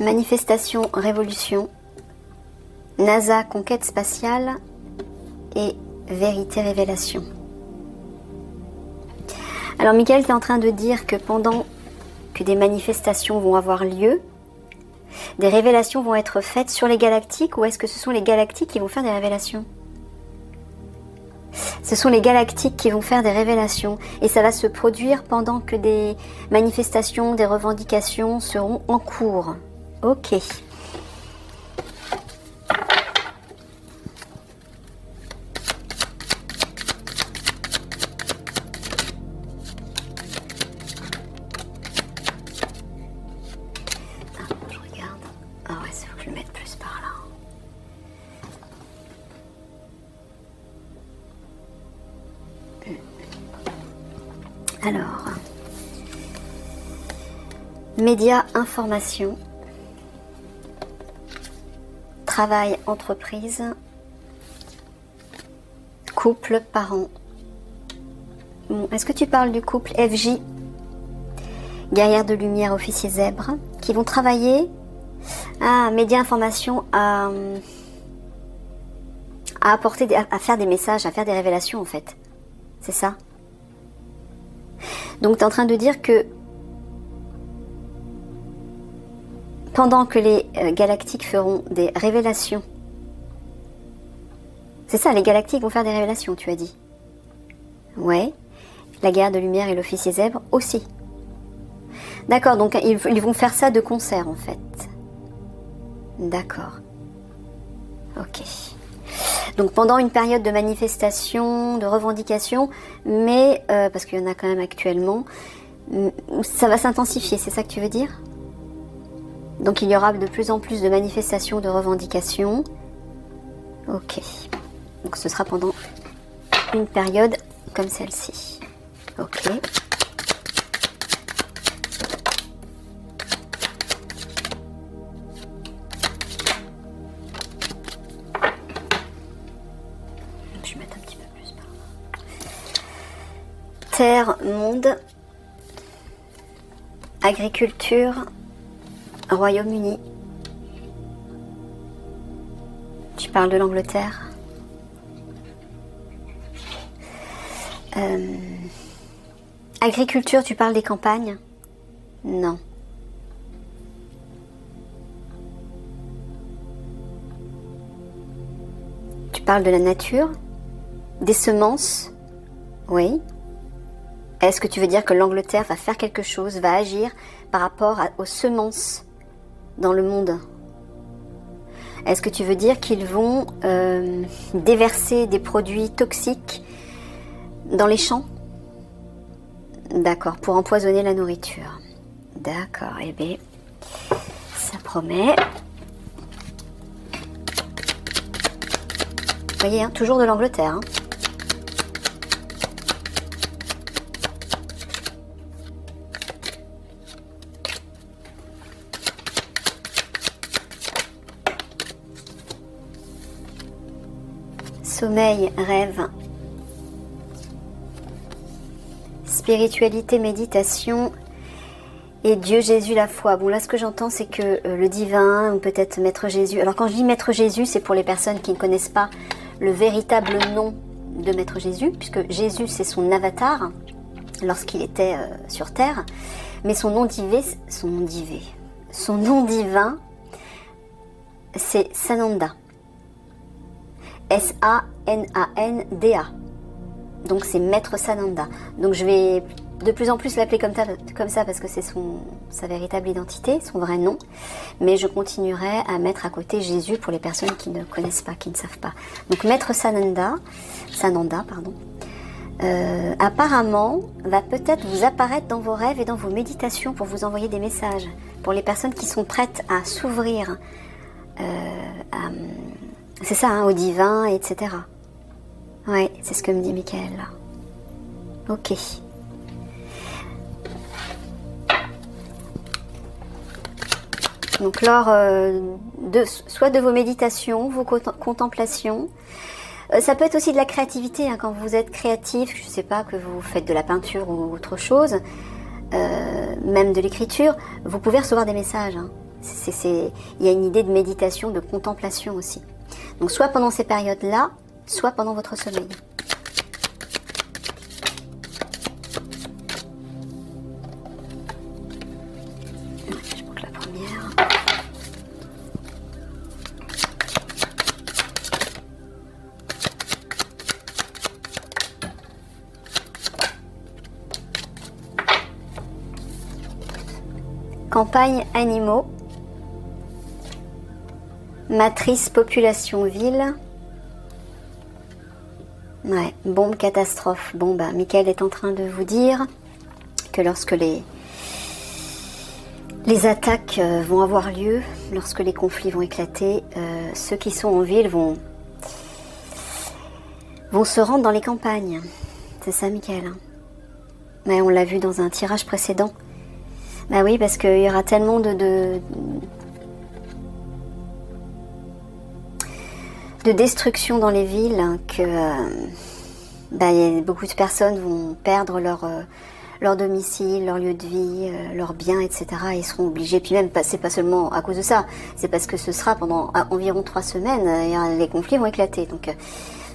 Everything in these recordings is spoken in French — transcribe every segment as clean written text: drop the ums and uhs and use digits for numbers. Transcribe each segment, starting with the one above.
Manifestation, révolution, NASA, conquête spatiale et vérité, révélation. Alors Michael, tu es en train de dire que pendant que des manifestations vont avoir lieu, des révélations vont être faites sur les galactiques, ou est-ce que ce sont les galactiques qui vont faire des révélations? Ce sont les galactiques qui vont faire des révélations, et ça va se produire pendant que des manifestations, des revendications seront en cours. Ok. Alors, médias, information, travail, entreprise, couple, parents. Bon, est-ce que tu parles du couple FJ, guerrière de lumière, officier zèbre, qui vont travailler médias, information, à apporter, à faire des messages, à faire des révélations en fait. C'est ça? Donc tu es en train de dire que pendant que les galactiques feront des révélations, c'est ça, les galactiques vont faire des révélations, tu as dit. Ouais, la guerre de lumière et l'officier zèbre aussi. D'accord, donc ils vont faire ça de concert en fait. D'accord. Ok. Donc pendant une période de manifestation, de revendication, mais parce qu'il y en a quand même actuellement, ça va s'intensifier, c'est ça que tu veux dire? Donc il y aura de plus en plus de manifestations, de revendications. Ok. Donc ce sera pendant une période comme celle-ci. Ok. Terre, monde, agriculture, Royaume-Uni. Tu parles de l'Angleterre. Agriculture, tu parles des campagnes? Non. Tu parles de la nature? Des semences? Oui. Est-ce que tu veux dire que l'Angleterre va faire quelque chose, va agir par rapport aux semences dans le monde? Est-ce que tu veux dire qu'ils vont déverser des produits toxiques dans les champs? D'accord, pour empoisonner la nourriture. D'accord, eh bien, ça promet. Vous voyez, hein, toujours de l'Angleterre. Hein. Sommeil, rêve, spiritualité, méditation et Dieu, Jésus, la foi. Bon là ce que j'entends c'est que le divin ou peut-être Maître Jésus. Alors quand je dis Maître Jésus, c'est pour les personnes qui ne connaissent pas le véritable nom de Maître Jésus, puisque Jésus c'est son avatar lorsqu'il était sur terre, mais son nom divin c'est Sananda. S-A-N-A-N-D-A. Donc c'est Maître Sananda. Donc je vais de plus en plus l'appeler comme ça parce que c'est sa véritable identité, son vrai nom. Mais je continuerai à mettre à côté Jésus pour les personnes qui ne connaissent pas, qui ne savent pas. Donc Maître Sananda, apparemment va peut-être vous apparaître dans vos rêves et dans vos méditations pour vous envoyer des messages. Pour les personnes qui sont prêtes à s'ouvrir c'est ça, hein, au divin, etc. Ouais, c'est ce que me dit Michael là. Ok. Donc lors soit de vos méditations, vos contemplations, ça peut être aussi de la créativité, hein, quand vous êtes créatif, je ne sais pas, que vous faites de la peinture ou autre chose, même de l'écriture, vous pouvez recevoir des messages. Hein. Il y a une idée de méditation, de contemplation aussi. Donc soit pendant ces périodes-là, soit pendant votre sommeil. Je prends la première. Campagne animaux. Matrice population ville. Ouais, bombe catastrophe. Bon bah Michael est en train de vous dire que lorsque les attaques vont avoir lieu, lorsque les conflits vont éclater, ceux qui sont en ville vont se rendre dans les campagnes. C'est ça Michael. Mais on l'a vu dans un tirage précédent. Bah oui, parce qu'il y aura tellement de destruction dans les villes que beaucoup de personnes vont perdre leur domicile, leur lieu de vie, leurs biens, etc. Et seront obligés, puis même, c'est pas seulement à cause de ça, c'est parce que ce sera pendant environ 3 semaines, les conflits vont éclater. Donc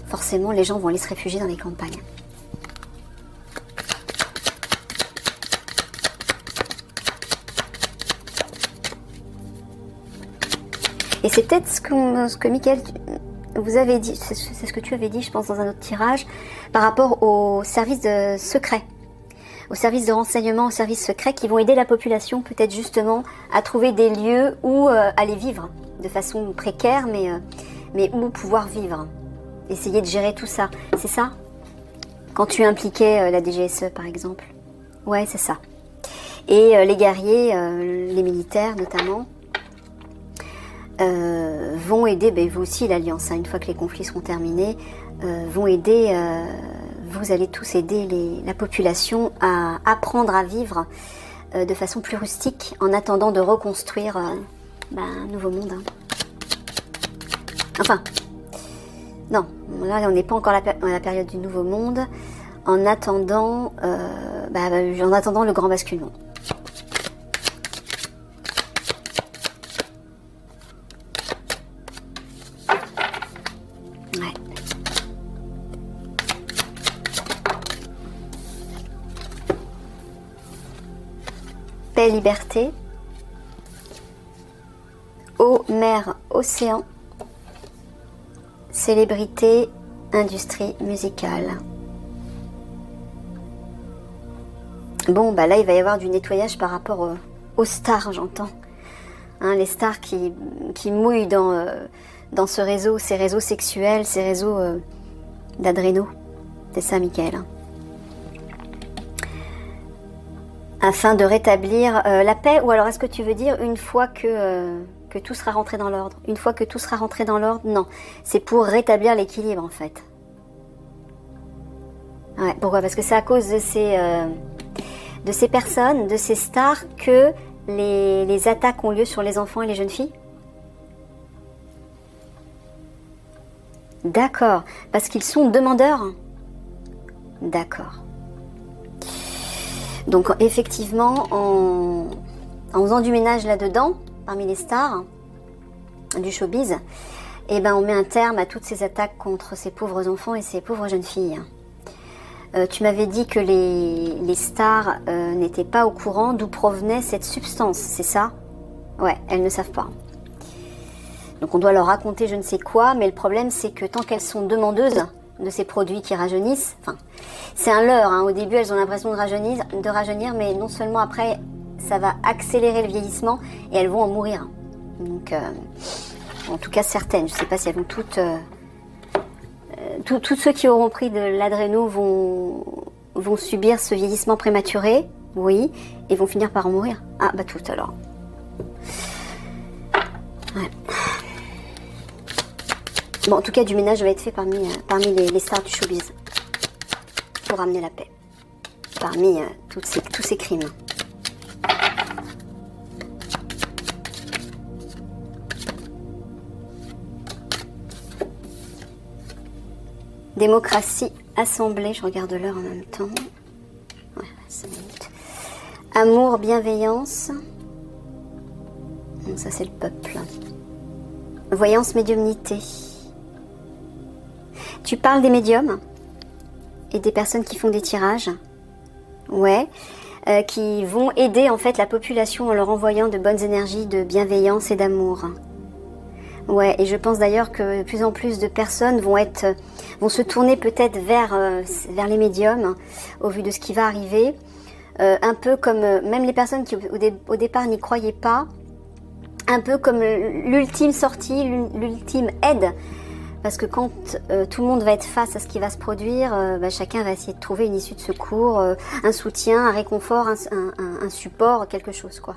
forcément, les gens vont aller se réfugier dans les campagnes. Et c'est peut-être ce que Michael vous avez dit, c'est ce que tu avais dit, je pense, dans un autre tirage, par rapport aux services de secrets, aux services de renseignement, aux services secrets qui vont aider la population peut-être justement à trouver des lieux où aller vivre de façon précaire, mais où pouvoir vivre. Essayer de gérer tout ça, c'est ça? Quand tu impliquais la DGSE par exemple. Ouais, c'est ça. Et les guerriers, les militaires notamment, vont aider, vous aussi l'Alliance, une fois que les conflits seront terminés, vont aider, vous allez tous aider la population à apprendre à vivre de façon plus rustique en attendant de reconstruire un nouveau monde. Enfin, non, là on n'est pas encore à la période du nouveau monde, en attendant le grand basculement. Paix, liberté, eau, mer, océan, célébrité, industrie musicale. Bon, là, il va y avoir du nettoyage par rapport aux stars, j'entends. Les stars qui mouillent dans ce réseau, ces réseaux sexuels, ces réseaux d'adrénaux. C'est ça, Michael. Afin de rétablir la paix, ou alors est-ce que tu veux dire une fois que tout sera rentré dans l'ordre? Une fois que tout sera rentré dans l'ordre, non. C'est pour rétablir l'équilibre en fait. Ouais, pourquoi? Parce que c'est à cause de ces personnes, de ces stars que les attaques ont lieu sur les enfants et les jeunes filles? D'accord, parce qu'ils sont demandeurs? D'accord. Donc effectivement, en faisant du ménage là-dedans, parmi les stars du showbiz, on met un terme à toutes ces attaques contre ces pauvres enfants et ces pauvres jeunes filles. Tu m'avais dit que les stars n'étaient pas au courant d'où provenait cette substance, c'est ça? Ouais, elles ne savent pas. Donc on doit leur raconter je ne sais quoi, mais le problème c'est que tant qu'elles sont demandeuses de ces produits qui rajeunissent, c'est un leurre, au début elles ont l'impression de rajeunir, mais non seulement après ça va accélérer le vieillissement et elles vont en mourir. Donc en tout cas certaines, je ne sais pas si elles vont toutes... tous ceux qui auront pris de l'adréno vont subir ce vieillissement prématuré, oui, et vont finir par en mourir. Ah toutes alors. Ouais. Bon, en tout cas, du ménage va être fait parmi les stars du showbiz pour amener la paix parmi tous ces crimes. Démocratie, assemblée, je regarde l'heure en même temps. Ouais, 5 minutes. Amour, bienveillance. Donc ça c'est le peuple. Voyance médiumnité. Tu parles des médiums et des personnes qui font des tirages. Ouais. Qui vont aider en fait la population en leur envoyant de bonnes énergies de bienveillance et d'amour. Ouais, et je pense d'ailleurs que de plus en plus de personnes vont se tourner peut-être vers les médiums au vu de ce qui va arriver. Un peu comme même les personnes qui au départ n'y croyaient pas, un peu comme l'ultime sortie, l'ultime aide. Parce que quand tout le monde va être face à ce qui va se produire, chacun va essayer de trouver une issue de secours, un soutien, un réconfort, un support, quelque chose quoi.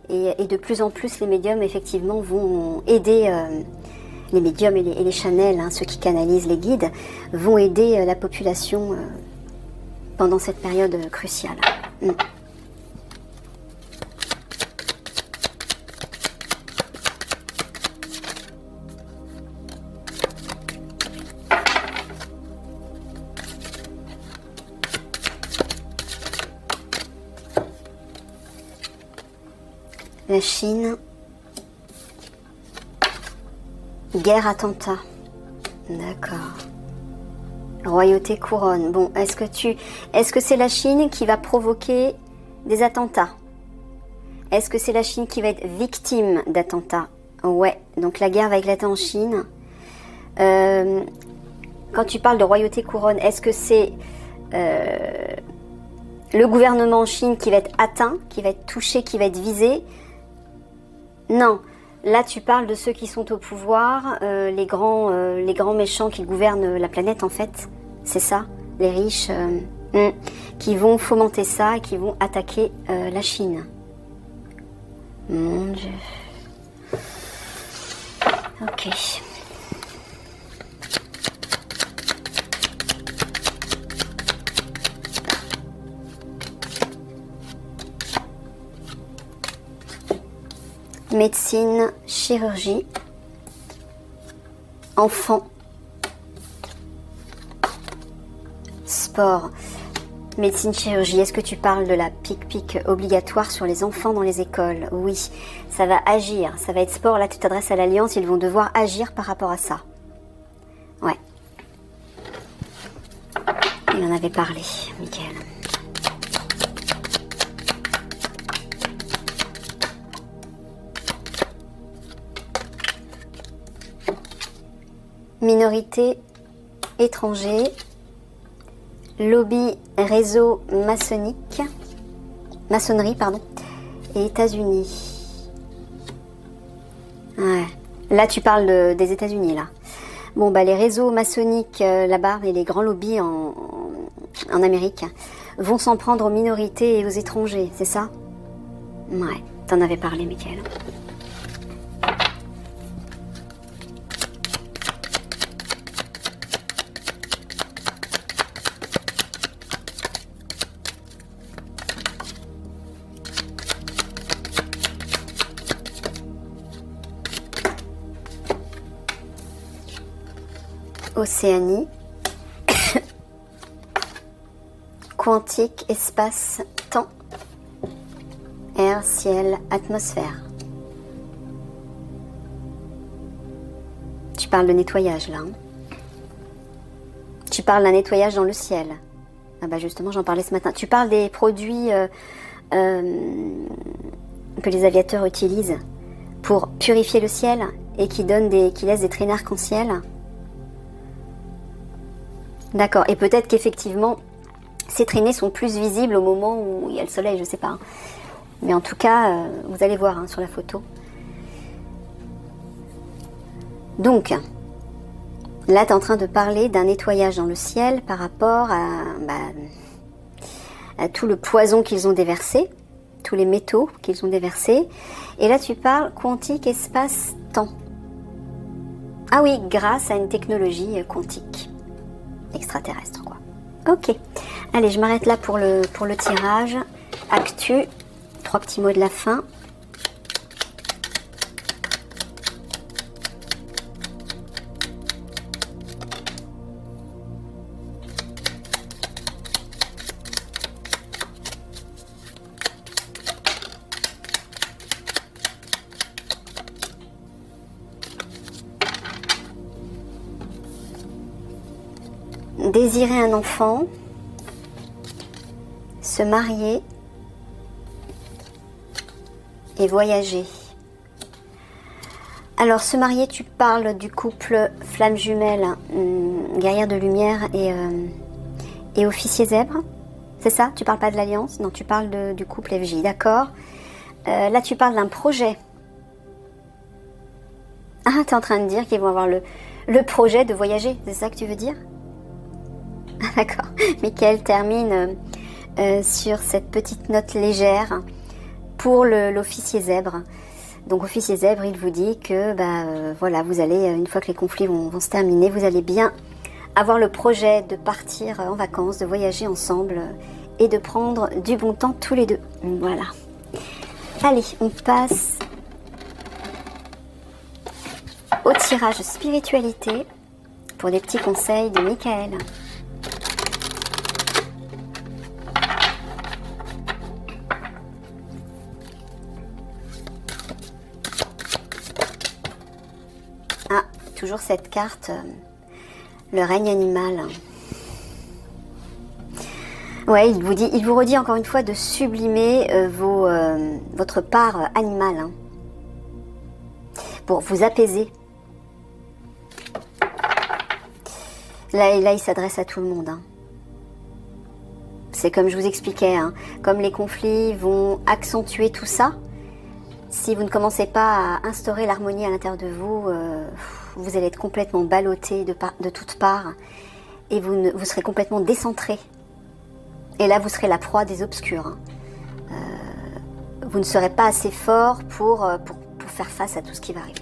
Et de plus en plus, les médiums, effectivement, vont aider, les médiums et les channels, hein, ceux qui canalisent les guides, vont aider la population pendant cette période cruciale. La Chine, guerre, attentat. D'accord. Royauté, couronne. Bon, est-ce que c'est la Chine qui va provoquer des attentats? Est-ce que c'est la Chine qui va être victime d'attentats? Ouais, donc la guerre va éclater en Chine. Quand tu parles de royauté, couronne, est-ce que c'est le gouvernement en Chine qui va être atteint, qui va être touché, qui va être visé? Non, là tu parles de ceux qui sont au pouvoir, les grands méchants qui gouvernent la planète en fait, c'est ça, les riches qui vont fomenter ça et qui vont attaquer la Chine. Mon Dieu. Ok. Médecine, chirurgie, enfants, sport, médecine, chirurgie. Est-ce que tu parles de la pique-pique obligatoire sur les enfants dans les écoles? Oui, ça va agir, ça va être sport. Là, tu t'adresses à l'Alliance, ils vont devoir agir par rapport à ça. Ouais. Il en avait parlé, Mickaël. Minorité, étranger, lobby, réseau maçonnerie, pardon, et États-Unis. Ouais. Là, tu parles des États-Unis, là. Bon, les réseaux maçonniques là-bas et les grands lobbies en Amérique vont s'en prendre aux minorités et aux étrangers, c'est ça? Ouais, t'en avais parlé, Mickaël. Océanie, quantique, espace, temps, air, ciel, atmosphère. Tu parles de nettoyage là. Hein. Tu parles d'un nettoyage dans le ciel. Ah justement, j'en parlais ce matin. Tu parles des produits que les aviateurs utilisent pour purifier le ciel et qui laissent des traînées arc-en-ciel. D'accord, et peut-être qu'effectivement, ces traînées sont plus visibles au moment où il y a le soleil, je sais pas. Mais en tout cas, vous allez voir sur la photo. Donc, là, tu es en train de parler d'un nettoyage dans le ciel par rapport à tout le poison qu'ils ont déversé, tous les métaux qu'ils ont déversés. Et là, tu parles quantique, espace, temps. Ah oui, grâce à une technologie quantique. Extraterrestre quoi. Ok, allez, je m'arrête là pour le tirage. Actu, 3 petits mots de la fin. désirer un enfant, se marier et voyager. Alors, se marier, tu parles du couple flamme jumelle, guerrière de lumière et officier zèbre. C'est ça? Tu parles pas de l'alliance? Non, tu parles du couple FJ, d'accord. Là, tu parles d'un projet. Ah, tu es en train de dire qu'ils vont avoir le projet de voyager, c'est ça que tu veux dire? Ah, d'accord. Michael termine sur cette petite note légère pour l'officier zèbre. Donc, officier zèbre, il vous dit que, voilà, vous allez, une fois que les conflits vont se terminer, vous allez bien avoir le projet de partir en vacances, de voyager ensemble et de prendre du bon temps tous les deux. Voilà. Allez, on passe au tirage spiritualité pour des petits conseils de Michael. Ah, toujours cette carte, le règne animal. Ouais, il vous redit encore une fois de sublimer votre part animale, hein, pour vous apaiser. Là, il s'adresse à tout le monde. Hein. C'est comme je vous expliquais, hein, comme les conflits vont accentuer tout ça, si vous ne commencez pas à instaurer l'harmonie à l'intérieur de vous, vous allez être complètement ballotté de toutes parts et vous serez complètement décentré. Et là, vous serez la proie des obscurs. Hein. Vous ne serez pas assez fort pour faire face à tout ce qui va arriver.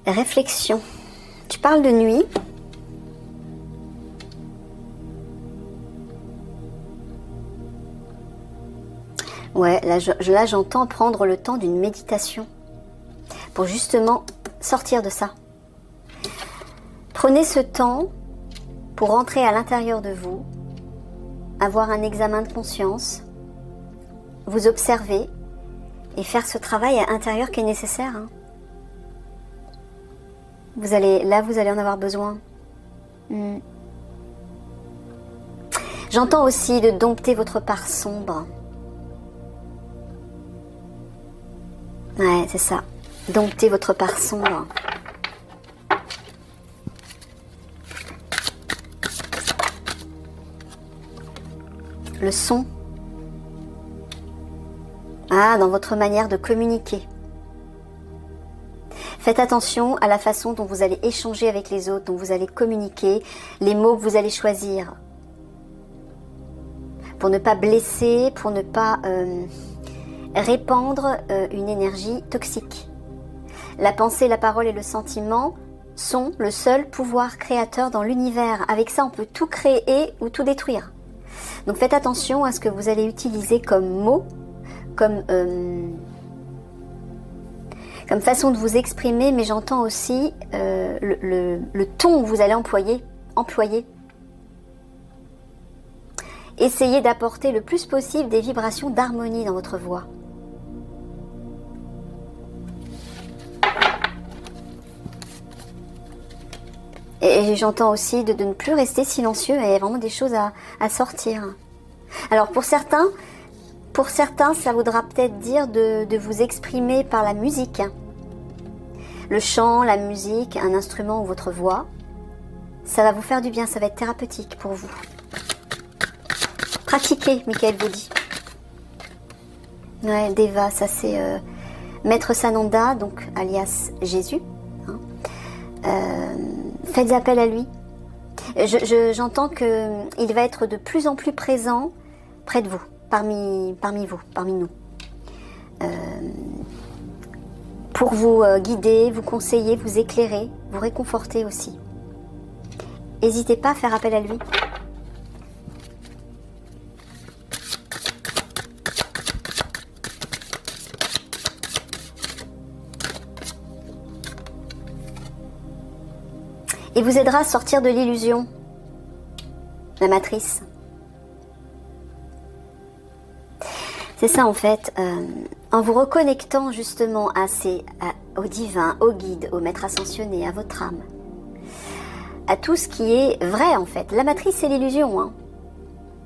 Réflexion. Tu parles de nuit. Ouais, là j'entends prendre le temps d'une méditation pour justement sortir de ça. Prenez ce temps pour rentrer à l'intérieur de vous, avoir un examen de conscience, vous observer et faire ce travail intérieur qui est nécessaire. Hein. Vous allez en avoir besoin. J'entends aussi de dompter votre part sombre. Ouais, c'est ça. Dompter votre part sombre. Le son. Ah, dans votre manière de communiquer. Faites attention à la façon dont vous allez échanger avec les autres, dont vous allez communiquer, les mots que vous allez choisir. Pour ne pas blesser, pour ne pas répandre une énergie toxique. La pensée, la parole et le sentiment sont le seul pouvoir créateur dans l'univers. Avec ça, on peut tout créer ou tout détruire. Donc faites attention à ce que vous allez utiliser comme mots, comme façon de vous exprimer, mais j'entends aussi le ton que vous allez employer. Essayez d'apporter le plus possible des vibrations d'harmonie dans votre voix. Et j'entends aussi de ne plus rester silencieux, il y a vraiment des choses à sortir. Alors pour certains, ça voudra peut-être dire de vous exprimer par la musique. Le chant, la musique, un instrument ou votre voix, ça va vous faire du bien, ça va être thérapeutique pour vous. Pratiquez, Michael vous dit. Ouais, Deva, ça c'est Maître Sananda, donc alias Jésus. Hein. Faites appel à lui. J'entends qu'il va être de plus en plus présent près de vous, parmi nous. Pour vous guider, vous conseiller, vous éclairer, vous réconforter aussi. N'hésitez pas à faire appel à lui. et vous aidera à sortir de l'illusion, la matrice. C'est ça en fait, en vous reconnectant justement au divin, au guide, au maître ascensionné, à votre âme, à tout ce qui est vrai en fait. La matrice c'est l'illusion, hein.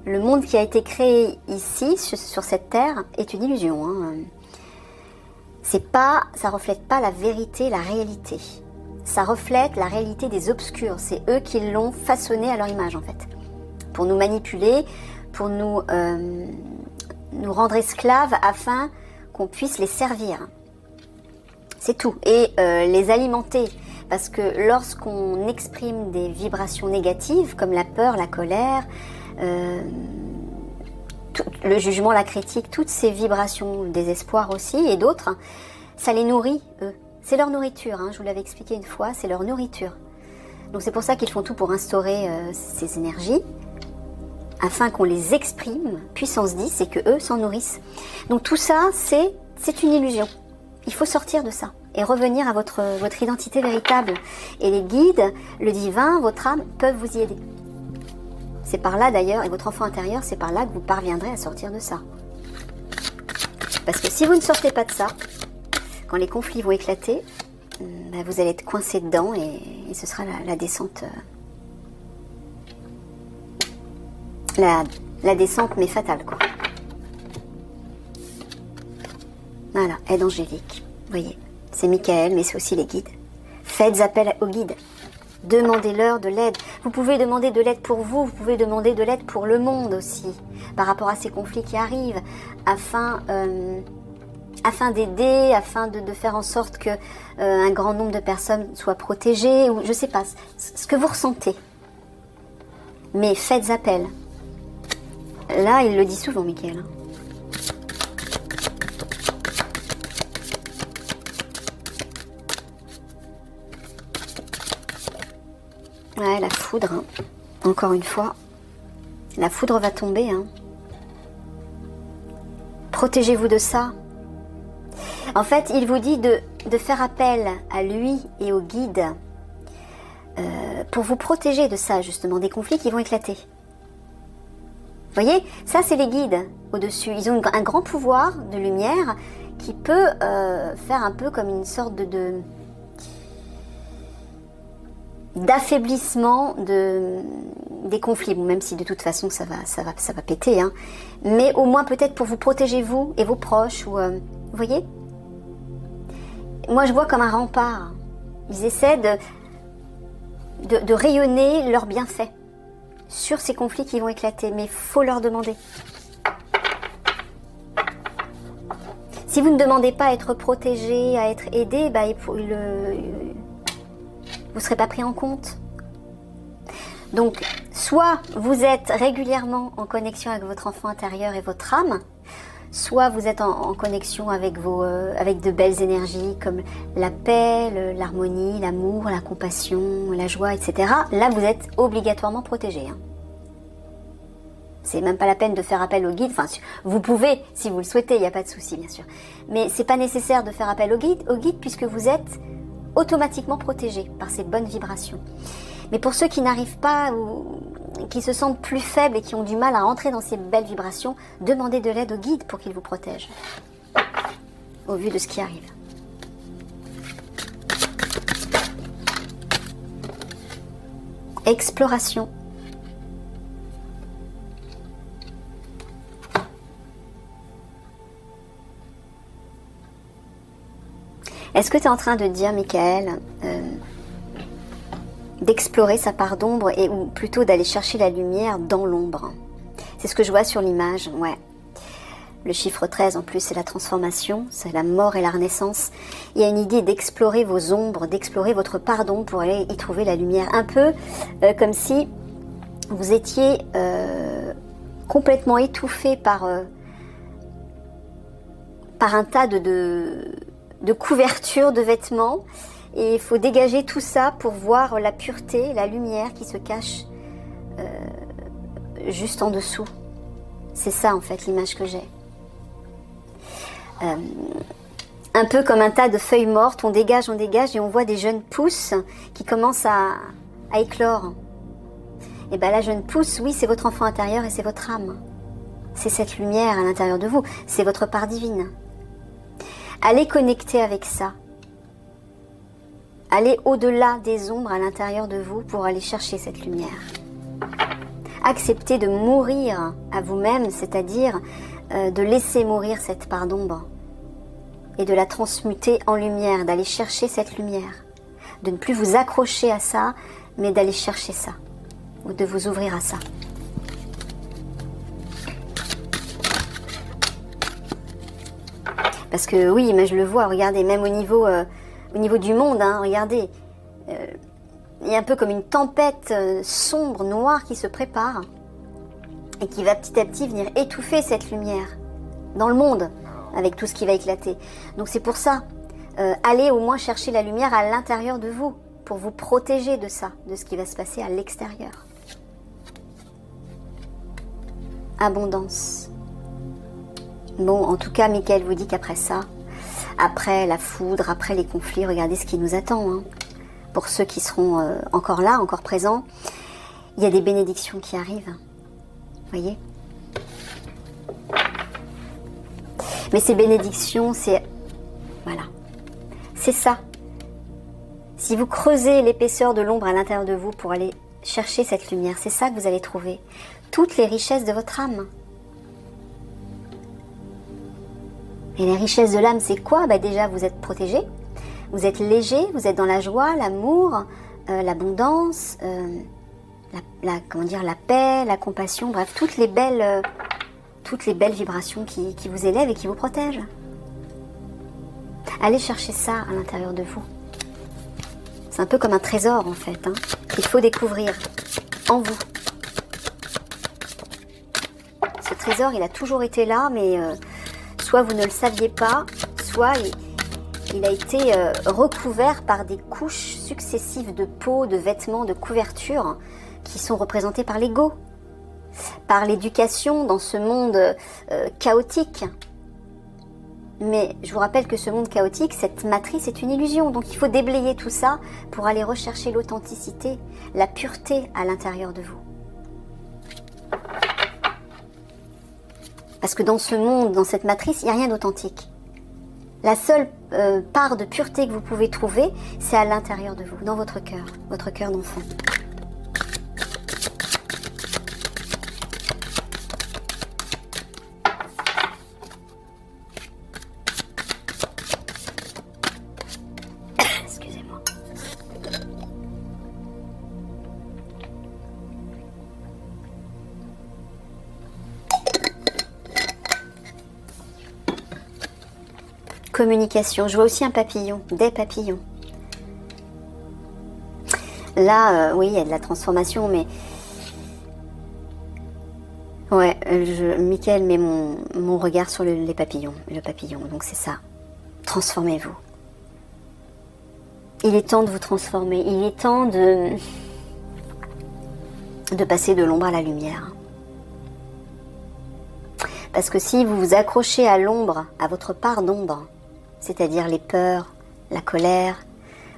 Le monde qui a été créé ici, sur cette terre, est une illusion, hein. Ça reflète pas la vérité, la réalité. Ça reflète la réalité des obscurs. C'est eux qui l'ont façonné à leur image en fait, pour nous manipuler, pour nous rendre esclaves afin qu'on puisse les servir. C'est tout. Et les alimenter. Parce que lorsqu'on exprime des vibrations négatives, comme la peur, la colère, le jugement, la critique, toutes ces vibrations, le désespoir aussi, et d'autres, ça les nourrit, eux. C'est leur nourriture, hein, je vous l'avais expliqué une fois, c'est leur nourriture. Donc c'est pour ça qu'ils font tout pour instaurer ces énergies, afin qu'on les exprime, puissance 10, et que eux s'en nourrissent. Donc tout ça, c'est une illusion. Il faut sortir de ça et revenir à votre identité véritable. Et les guides, le divin, votre âme, peuvent vous y aider. C'est par là d'ailleurs, et votre enfant intérieur, c'est par là que vous parviendrez à sortir de ça. Parce que si vous ne sortez pas de ça, quand les conflits vont éclater, vous allez être coincé dedans et ce sera la descente. La descente, mais fatale, quoi. Voilà, aide angélique. Vous voyez, c'est Michael, mais c'est aussi les guides. Faites appel aux guides. Demandez-leur de l'aide. Vous pouvez demander de l'aide pour vous, vous pouvez demander de l'aide pour le monde aussi, par rapport à ces conflits qui arrivent, afin d'aider, afin de faire en sorte que un grand nombre de personnes soient protégées, ou je sais pas, ce que vous ressentez. Mais faites appel. Là, il le dit souvent, Michael. Ouais, la foudre, hein. Encore une fois, la foudre va tomber, hein. Protégez-vous de ça. En fait, il vous dit de faire appel à lui et au guide pour vous protéger de ça, justement, des conflits qui vont éclater. Vous voyez, ça c'est les guides au-dessus. Ils ont un grand pouvoir de lumière qui peut faire un peu comme une sorte d'affaiblissement des conflits, bon, même si de toute façon ça va péter, hein. Mais au moins peut-être pour vous protéger vous et vos proches, ou vous voyez. Moi je vois comme un rempart. Ils essaient de rayonner leurs bienfaits sur ces conflits qui vont éclater, mais il faut leur demander. Si vous ne demandez pas à être protégé, à être aidé, vous ne serez pas pris en compte. Donc, soit vous êtes régulièrement en connexion avec votre enfant intérieur et votre âme, soit vous êtes en connexion avec de belles énergies comme la paix, l'harmonie, l'amour, la compassion, la joie, etc. Là, vous êtes obligatoirement protégé, hein. C'est même pas la peine de faire appel au guide. Enfin, vous pouvez, si vous le souhaitez, il n'y a pas de souci, bien sûr. Mais c'est pas nécessaire de faire appel au guide puisque vous êtes automatiquement protégé par ces bonnes vibrations. Mais pour ceux qui n'arrivent pas ou qui se sentent plus faibles et qui ont du mal à entrer dans ces belles vibrations, demandez de l'aide au guide pour qu'il vous protège au vu de ce qui arrive. Exploration. Est-ce que tu es en train de dire, Michael, d'explorer sa part d'ombre ou plutôt d'aller chercher la lumière dans l'ombre? C'est ce que je vois sur l'image, ouais. Le chiffre 13 en plus, c'est la transformation, c'est la mort et la renaissance. Il y a une idée d'explorer vos ombres, d'explorer votre part d'ombre pour aller y trouver la lumière. Un peu comme si vous étiez complètement étouffé par un tas de couvertures, de vêtements, et il faut dégager tout ça pour voir la pureté, la lumière qui se cache juste en dessous. C'est ça en fait l'image que j'ai. Un peu comme un tas de feuilles mortes, on dégage et on voit des jeunes pousses qui commencent à à éclore. Et bien la jeune pousse, oui, c'est votre enfant intérieur et c'est votre âme. C'est cette lumière à l'intérieur de vous, c'est votre part divine. Allez connecter avec ça. Allez au-delà des ombres à l'intérieur de vous pour aller chercher cette lumière. Acceptez de mourir à vous-même, c'est-à-dire de laisser mourir cette part d'ombre et de la transmuter en lumière, d'aller chercher cette lumière. De ne plus vous accrocher à ça, mais d'aller chercher ça, ou de vous ouvrir à ça. Parce que oui, mais je le vois, regardez, même au niveau du monde, hein, regardez, il y a un peu comme une tempête sombre, noire qui se prépare et qui va petit à petit venir étouffer cette lumière dans le monde avec tout ce qui va éclater. Donc c'est pour ça, allez au moins chercher la lumière à l'intérieur de vous pour vous protéger de ça, de ce qui va se passer à l'extérieur. Abondance. Bon, en tout cas, Michael vous dit qu'après ça, après la foudre, après les conflits, regardez ce qui nous attend. Hein. Pour ceux qui seront encore là, encore présents, il y a des bénédictions qui arrivent. Voyez ? Mais ces bénédictions, c'est... Voilà. C'est ça. Si vous creusez l'épaisseur de l'ombre à l'intérieur de vous pour aller chercher cette lumière, c'est ça que vous allez trouver. Toutes les richesses de votre âme. Et les richesses de l'âme, c'est quoi ? Déjà, vous êtes protégé, vous êtes léger, vous êtes dans la joie, l'amour, l'abondance, la paix, la compassion, bref, toutes les belles vibrations qui vous élèvent et qui vous protègent. Allez chercher ça à l'intérieur de vous. C'est un peu comme un trésor, en fait, hein, qu'il faut découvrir en vous. Ce trésor, il a toujours été là, mais... soit vous ne le saviez pas, soit il a été recouvert par des couches successives de peau, de vêtements, de couvertures qui sont représentées par l'ego, par l'éducation dans ce monde chaotique. Mais je vous rappelle que ce monde chaotique, cette matrice est une illusion, donc il faut déblayer tout ça pour aller rechercher l'authenticité, la pureté à l'intérieur de vous. Parce que dans ce monde, dans cette matrice, il n'y a rien d'authentique. La seule part de pureté que vous pouvez trouver, c'est à l'intérieur de vous, dans votre cœur d'enfant. Excusez-moi. Communication. Je vois aussi un papillon, des papillons. Là, oui, il y a de la transformation, mais... Ouais, Michael met mon regard sur les papillons, le papillon, donc c'est ça. Transformez-vous. Il est temps de vous transformer, il est temps de passer de l'ombre à la lumière. Parce que si vous vous accrochez à l'ombre, à votre part d'ombre, c'est-à-dire les peurs, la colère,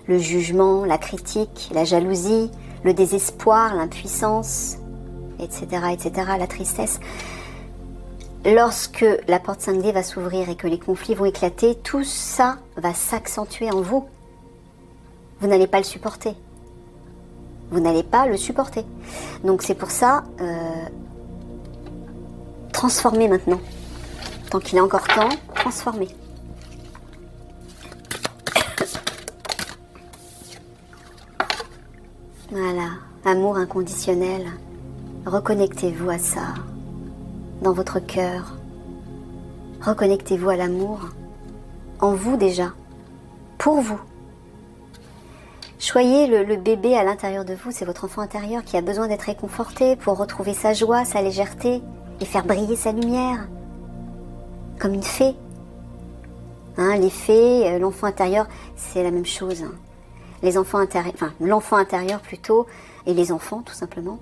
le jugement, la critique, la jalousie, le désespoir, l'impuissance, etc., la tristesse. Lorsque la porte 5D va s'ouvrir et que les conflits vont éclater, tout ça va s'accentuer en vous. Vous n'allez pas le supporter. Vous n'allez pas le supporter. Donc c'est pour ça, transformez maintenant. Tant qu'il est encore temps, transformez. Voilà, amour inconditionnel. Reconnectez-vous à ça, dans votre cœur. Reconnectez-vous à l'amour, en vous déjà, pour vous. Soyez le bébé à l'intérieur de vous, c'est votre enfant intérieur qui a besoin d'être réconforté pour retrouver sa joie, sa légèreté et faire briller sa lumière, comme une fée. Hein, les fées, l'enfant intérieur, c'est la même chose. Les enfants intérieurs, enfin l'enfant intérieur plutôt, et les enfants tout simplement,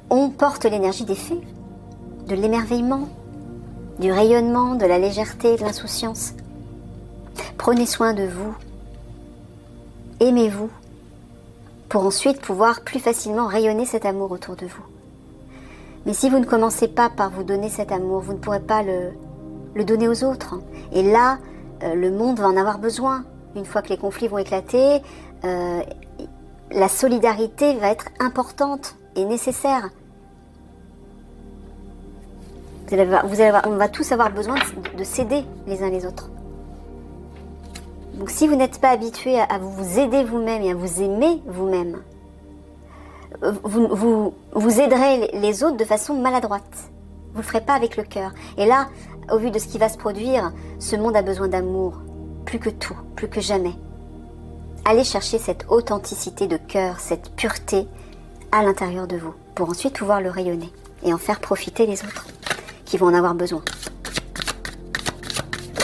on porte l'énergie des fées, de l'émerveillement, du rayonnement, de la légèreté, de l'insouciance. Prenez soin de vous, aimez-vous, pour ensuite pouvoir plus facilement rayonner cet amour autour de vous. Mais si vous ne commencez pas par vous donner cet amour, vous ne pourrez pas le donner aux autres. Et là, le monde va en avoir besoin. Une fois que les conflits vont éclater, la solidarité va être importante et nécessaire. On va tous avoir besoin de s'aider les uns les autres. Donc si vous n'êtes pas habitué à vous aider vous-même et à vous aimer vous-même, vous aiderez les autres de façon maladroite. Vous ne le ferez pas avec le cœur. Et là, au vu de ce qui va se produire, ce monde a besoin d'amour, plus que tout, plus que jamais. Allez chercher cette authenticité de cœur, cette pureté à l'intérieur de vous, pour ensuite pouvoir le rayonner et en faire profiter les autres qui vont en avoir besoin.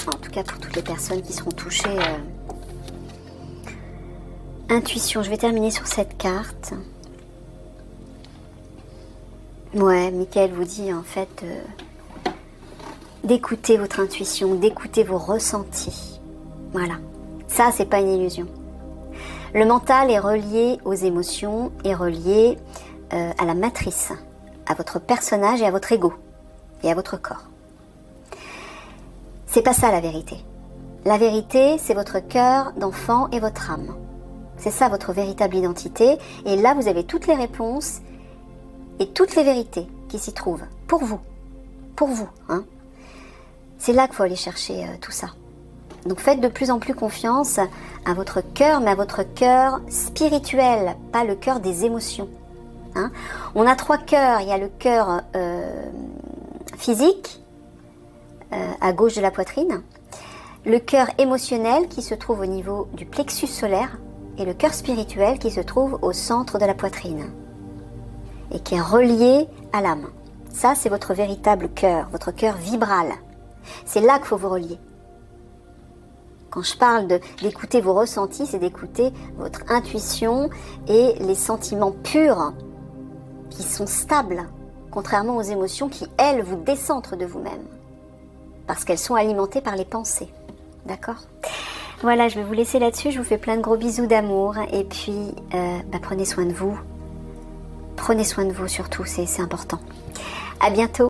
En tout cas pour toutes les personnes qui seront touchées. Intuition, je vais terminer sur cette carte. Ouais, Michael vous dit en fait d'écouter votre intuition, d'écouter vos ressentis. Voilà, ça c'est pas une illusion. Le mental est relié aux émotions, est relié à la matrice, à votre personnage et à votre ego et à votre corps. C'est pas ça la vérité. La vérité, c'est votre cœur d'enfant et votre âme. C'est ça votre véritable identité. Et là, vous avez toutes les réponses et toutes les vérités qui s'y trouvent. Pour vous. Pour vous. Hein. C'est là qu'il faut aller chercher tout ça. Donc faites de plus en plus confiance à votre cœur, mais à votre cœur spirituel, pas le cœur des émotions. Hein. On a 3 cœurs. Il y a le cœur physique, à gauche de la poitrine, le cœur émotionnel qui se trouve au niveau du plexus solaire et le cœur spirituel qui se trouve au centre de la poitrine et qui est relié à l'âme. Ça, c'est votre véritable cœur, votre cœur vibral. C'est là qu'il faut vous relier. Quand je parle d'écouter vos ressentis, c'est d'écouter votre intuition et les sentiments purs qui sont stables, contrairement aux émotions qui, elles, vous décentrent de vous-même. Parce qu'elles sont alimentées par les pensées. D'accord ? Voilà, je vais vous laisser là-dessus. Je vous fais plein de gros bisous d'amour. Et puis, prenez soin de vous. Prenez soin de vous surtout, c'est important. À bientôt.